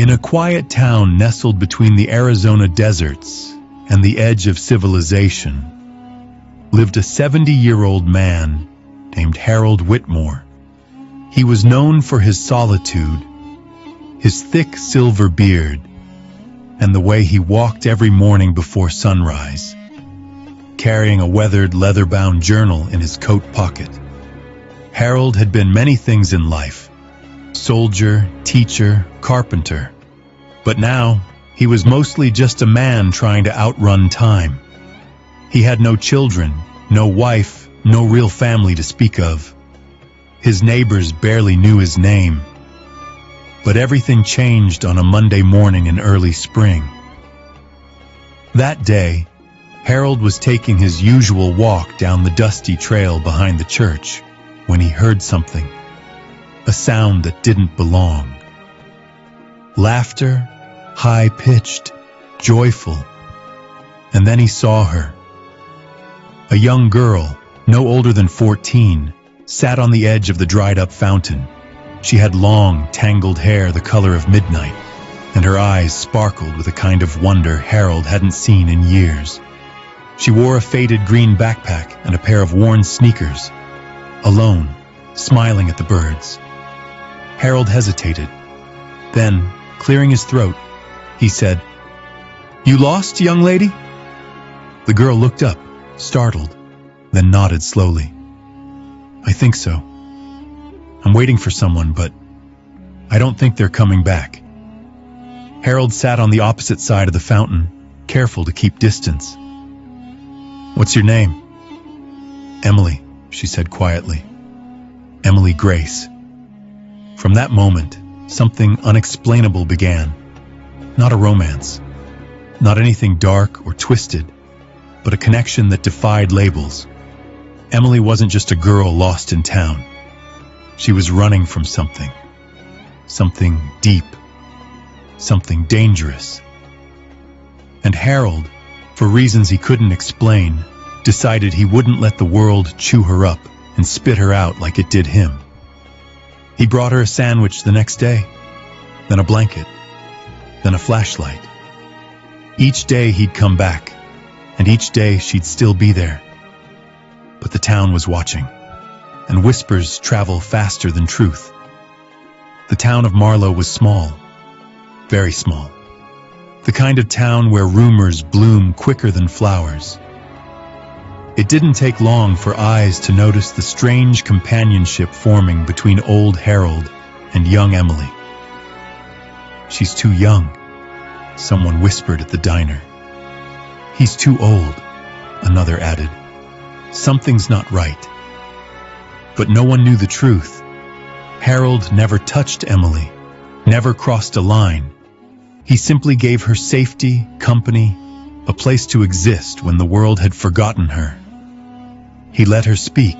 In a quiet town nestled between the Arizona deserts and the edge of civilization, lived a 70-year-old man named Harold Whitmore. He was known for his solitude, his thick silver beard, and the way he walked every morning before sunrise, carrying a weathered leather-bound journal in his coat pocket. Harold had been many things in life: soldier, teacher, carpenter. But now, he was mostly just a man trying to outrun time. He had no children, no wife, no real family to speak of. His neighbors barely knew his name. But everything changed on a Monday morning in early spring. That day, Harold was taking his usual walk down the dusty trail behind the church when he heard something, a sound that didn't belong. Laughter, high-pitched, joyful. And then he saw her. A young girl, no older than 14, sat on the edge of the dried-up fountain. She had long, tangled hair the color of midnight, and her eyes sparkled with a kind of wonder Harold hadn't seen in years. She wore a faded green backpack and a pair of worn sneakers, alone, smiling at the birds. Harold hesitated. Then, clearing his throat, he said, "You lost, young lady?" The girl looked up, startled, then nodded slowly. "I think so. I'm waiting for someone, but I don't think they're coming back." Harold sat on the opposite side of the fountain, careful to keep distance. "What's your name?" "Emily," she said quietly. "Emily Grace." From that moment, something unexplainable began. Not a romance, not anything dark or twisted, but a connection that defied labels. Emily wasn't just a girl lost in town. She was running from something. Something deep. Something dangerous. And Harold, for reasons he couldn't explain, decided he wouldn't let the world chew her up and spit her out like it did him. He brought her a sandwich the next day, then a blanket, then a flashlight. Each day he'd come back, and each day she'd still be there. But the town was watching, and whispers travel faster than truth. The town of Marlow was small, very small. The kind of town where rumors bloom quicker than flowers. It didn't take long for eyes to notice the strange companionship forming between old Harold and young Emily. "She's too young," someone whispered at the diner. "He's too old," another added. "Something's not right." But no one knew the truth. Harold never touched Emily, never crossed a line. He simply gave her safety, company, a place to exist when the world had forgotten her. He let her speak,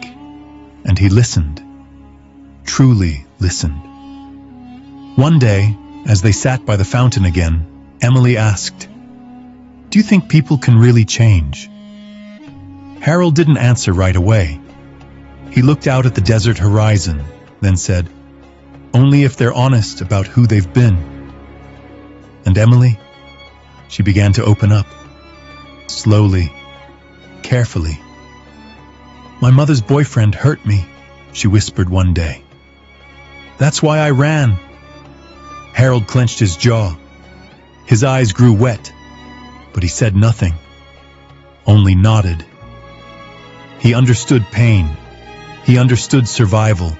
and he listened, truly listened. One day, as they sat by the fountain again, Emily asked, "Do you think people can really change?" Harold didn't answer right away. He looked out at the desert horizon, then said, "Only if they're honest about who they've been." And Emily? She began to open up, slowly, carefully. "My mother's boyfriend hurt me," she whispered one day. "That's why I ran." Harold clenched his jaw. His eyes grew wet, but he said nothing, only nodded. He understood pain. He understood survival.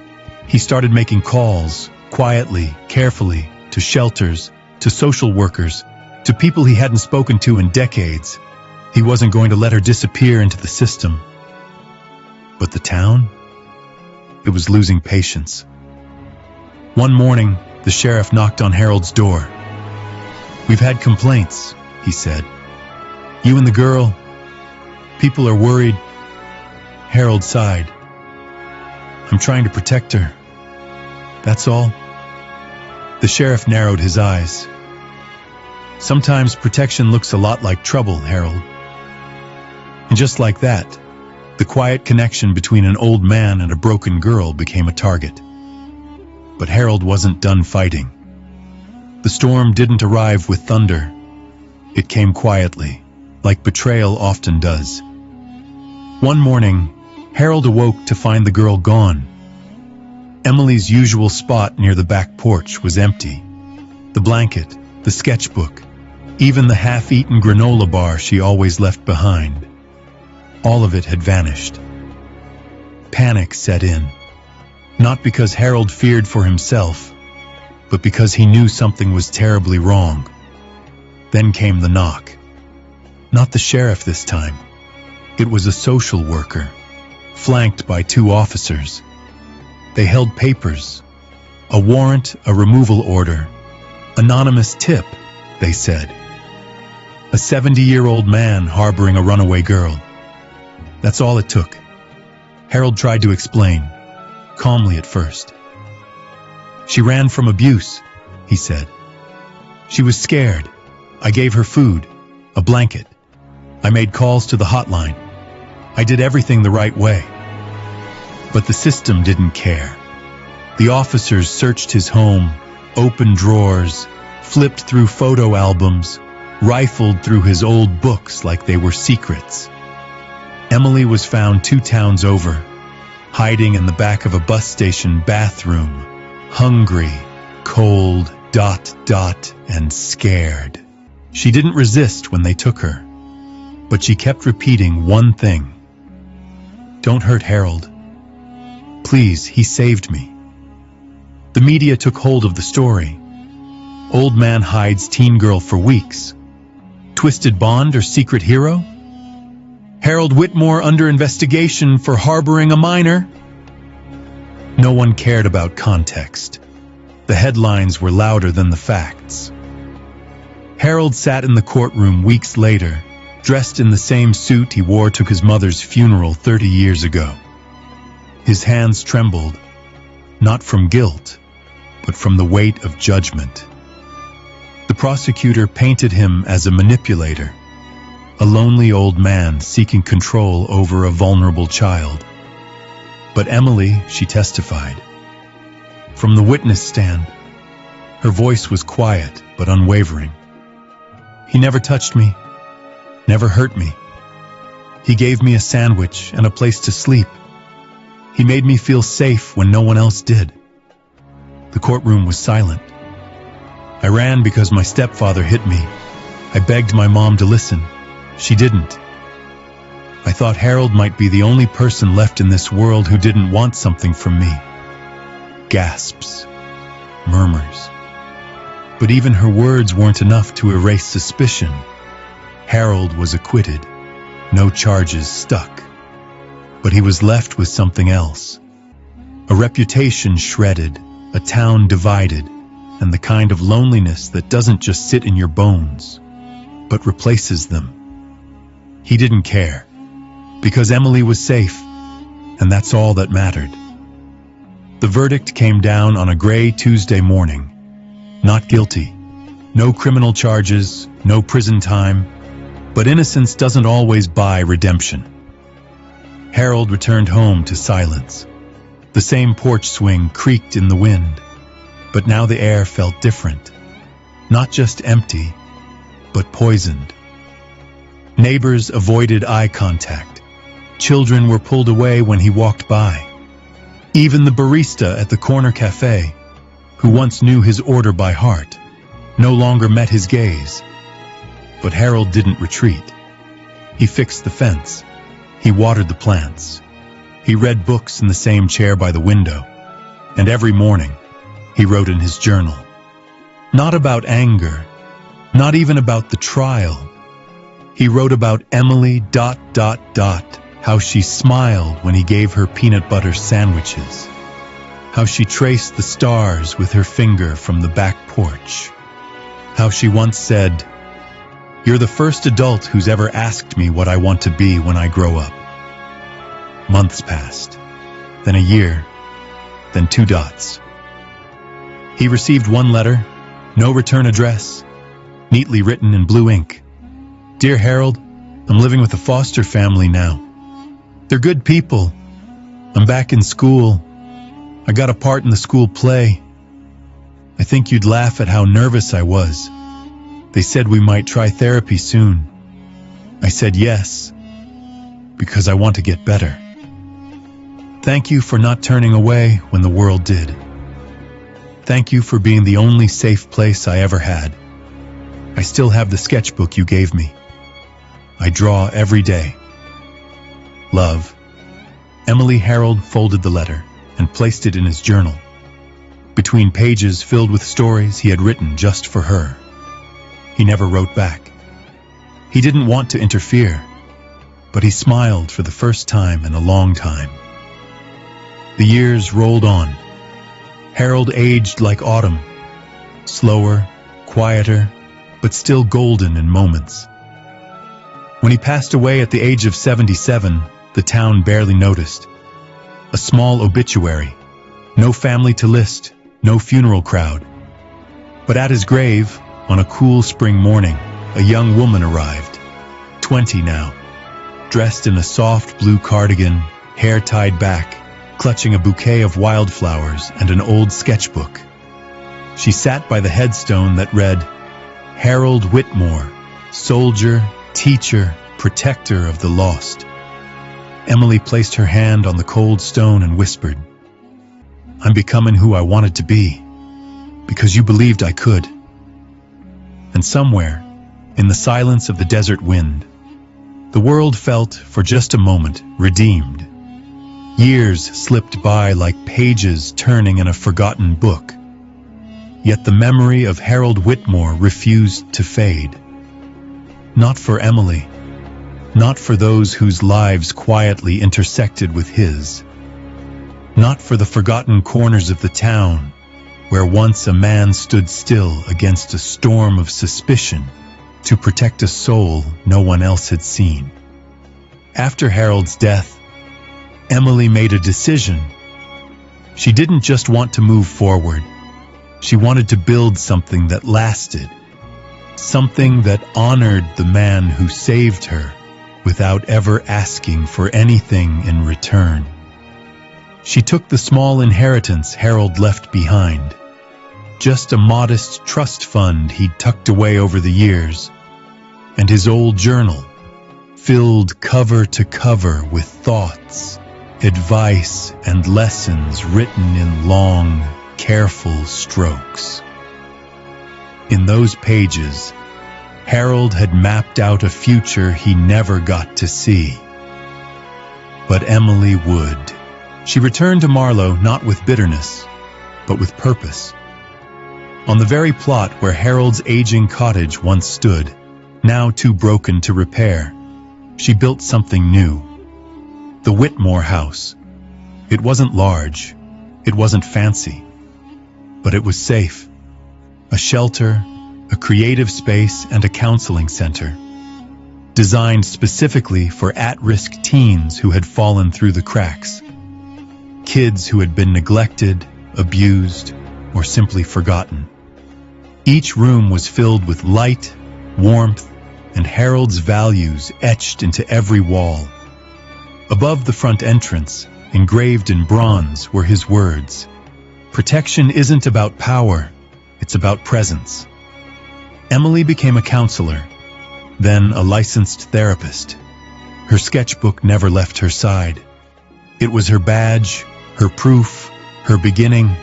He started making calls, quietly, carefully, to shelters, to social workers, to people he hadn't spoken to in decades. He wasn't going to let her disappear into the system. But the town? It was losing patience. One morning, the sheriff knocked on Harold's door. "We've had complaints," he said. "You and the girl, people are worried." Harold sighed. "I'm trying to protect her. That's all." The sheriff narrowed his eyes. "Sometimes protection looks a lot like trouble, Harold." And just like that, the quiet connection between an old man and a broken girl became a target. But Harold wasn't done fighting. The storm didn't arrive with thunder. It came quietly, like betrayal often does. One morning, Harold awoke to find the girl gone. Emily's usual spot near the back porch was empty. The blanket, the sketchbook, even the half-eaten granola bar she always left behind. All of it had vanished. Panic set in, not because Harold feared for himself, but because he knew something was terribly wrong. Then came the knock. Not the sheriff this time. It was a social worker, flanked by 2 officers. They held papers, a warrant, a removal order, anonymous tip, they said. A 70-year-old man harboring a runaway girl. That's all it took. Harold tried to explain, calmly at first. She ran from abuse, he said. She was scared. I gave her food, a blanket. I made calls to the hotline. I did everything the right way. But the system didn't care. The officers searched his home, opened drawers, flipped through photo albums, rifled through his old books like they were secrets. Emily was found 2 towns over, hiding in the back of a bus station bathroom, hungry, cold, ... and scared. She didn't resist when they took her, but she kept repeating one thing. Don't hurt Harold. Please, he saved me. The media took hold of the story. Old man hides teen girl for weeks. Twisted bond or secret hero? Harold Whitmore under investigation for harboring a minor? No one cared about context. The headlines were louder than the facts. Harold sat in the courtroom weeks later, dressed in the same suit he wore to his mother's funeral 30 years ago. His hands trembled, not from guilt, but from the weight of judgment. The prosecutor painted him as a manipulator, a lonely old man seeking control over a vulnerable child. But Emily, she testified. From the witness stand, her voice was quiet but unwavering. He never touched me, never hurt me. He gave me a sandwich and a place to sleep. He made me feel safe when no one else did. The courtroom was silent. I ran because my stepfather hit me. I begged my mom to listen. She didn't. I thought Harold might be the only person left in this world who didn't want something from me. Gasps. Murmurs. But even her words weren't enough to erase suspicion. Harold was acquitted. No charges stuck. But he was left with something else. A reputation shredded, a town divided, and the kind of loneliness that doesn't just sit in your bones, but replaces them. He didn't care, because Emily was safe, and that's all that mattered. The verdict came down on a gray Tuesday morning. Not guilty. No criminal charges, no prison time, but innocence doesn't always buy redemption. Harold returned home to silence. The same porch swing creaked in the wind, but now the air felt different. Not just empty, but poisoned. Neighbors avoided eye contact. Children were pulled away when he walked by. Even the barista at the corner cafe, who once knew his order by heart, no longer met his gaze. But Harold didn't retreat. He fixed the fence. He watered the plants. He read books in the same chair by the window. And every morning, he wrote in his journal. Not about anger, not even about the trial. He wrote about Emily ... how she smiled when he gave her peanut butter sandwiches. How she traced the stars with her finger from the back porch. How she once said, "You're the first adult who's ever asked me what I want to be when I grow up." Months passed, then a year, then 2 dots. He received one letter, no return address, neatly written in blue ink. "Dear Harold, I'm living with a foster family now. They're good people. I'm back in school. I got a part in the school play. I think you'd laugh at how nervous I was. They said we might try therapy soon. I said yes, because I want to get better. Thank you for not turning away when the world did. Thank you for being the only safe place I ever had. I still have the sketchbook you gave me. I draw every day. Love. Emily. Harold folded the letter and placed it in his journal, between pages filled with stories he had written just for her. He never wrote back. He didn't want to interfere, but he smiled for the first time in a long time. The years rolled on. Harold aged like autumn, slower, quieter, but still golden in moments. When he passed away at the age of 77, the town barely noticed. A small obituary, no family to list, no funeral crowd. But at his grave, on a cool spring morning, a young woman arrived, 20 now, dressed in a soft blue cardigan, hair tied back, clutching a bouquet of wildflowers and an old sketchbook. She sat by the headstone that read, Harold Whitmore, soldier, teacher, protector of the lost. Emily placed her hand on the cold stone and whispered, I'm becoming who I wanted to be, because you believed I could. And somewhere, in the silence of the desert wind, the world felt, for just a moment, redeemed. Years slipped by like pages turning in a forgotten book. Yet the memory of Harold Whitmore refused to fade. Not for Emily, not for those whose lives quietly intersected with his, not for the forgotten corners of the town where once a man stood still against a storm of suspicion to protect a soul no one else had seen. After Harold's death, Emily made a decision. She didn't just want to move forward. She wanted to build something that lasted, something that honored the man who saved her without ever asking for anything in return. She took the small inheritance Harold left behind, just a modest trust fund he'd tucked away over the years, and his old journal, filled cover to cover with thoughts, advice, and lessons written in long, careful strokes. In those pages, Harold had mapped out a future he never got to see. But Emily would. She returned to Marlowe not with bitterness, but with purpose. On the very plot where Harold's aging cottage once stood, now too broken to repair, she built something new. The Whitmore house. It wasn't large, it wasn't fancy, but it was safe. A shelter, a creative space, and a counseling center, designed specifically for at-risk teens who had fallen through the cracks. Kids who had been neglected, abused, or simply forgotten. Each room was filled with light, warmth, and Harold's values etched into every wall. Above the front entrance, engraved in bronze, were his words, "Protection isn't about power, it's about presence." Emily became a counselor, then a licensed therapist. Her sketchbook never left her side. It was her badge, her proof, her beginning,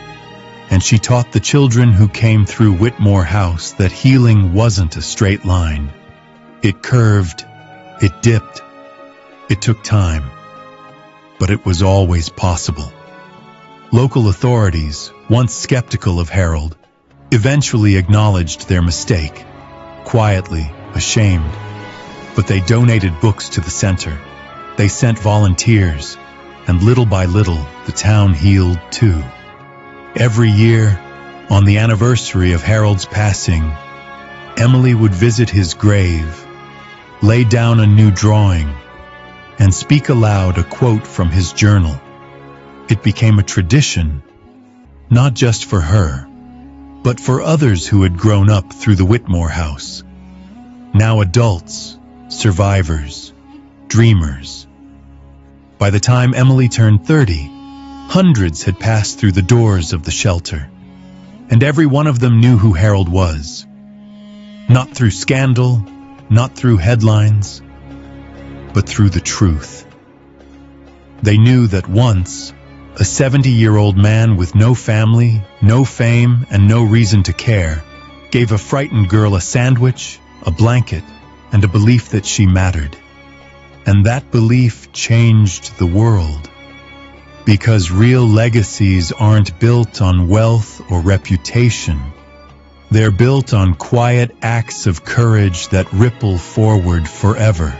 and she taught the children who came through Whitmore House that healing wasn't a straight line. It curved, it dipped, it took time, but it was always possible. Local authorities, once skeptical of Harold, eventually acknowledged their mistake, quietly, ashamed. But they donated books to the center. They sent volunteers, and little by little, the town healed too. Every year, on the anniversary of Harold's passing, Emily would visit his grave, lay down a new drawing, and speak aloud a quote from his journal. It became a tradition, not just for her, but for others who had grown up through the Whitmore house. Now adults, survivors, dreamers. By the time Emily turned 30, hundreds had passed through the doors of the shelter. and every one of them knew who Harold was. Not through scandal, not through headlines, but through the truth. They knew that once, a 70-year-old man with no family, no fame, and no reason to care, gave a frightened girl a sandwich, a blanket, and a belief that she mattered. And that belief changed the world. Because real legacies aren't built on wealth or reputation. They're built on quiet acts of courage that ripple forward forever.